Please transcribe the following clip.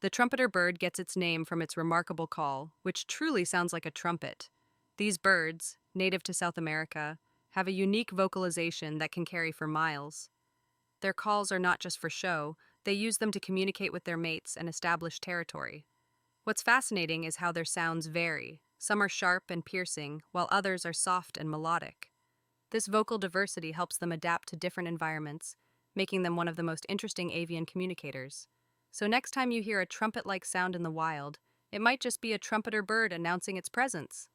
The trumpeter bird gets its name from its remarkable call, which truly sounds like a trumpet. These birds, native to South America, have a unique vocalization that can carry for miles. Their calls are not just for show, they use them to communicate with their mates and establish territory. What's fascinating is how their sounds vary. Some are sharp and piercing, while others are soft and melodic. This vocal diversity helps them adapt to different environments, making them one of the most interesting avian communicators. So, next time you hear a trumpet like sound in the wild, it might just be a trumpeter bird announcing its presence.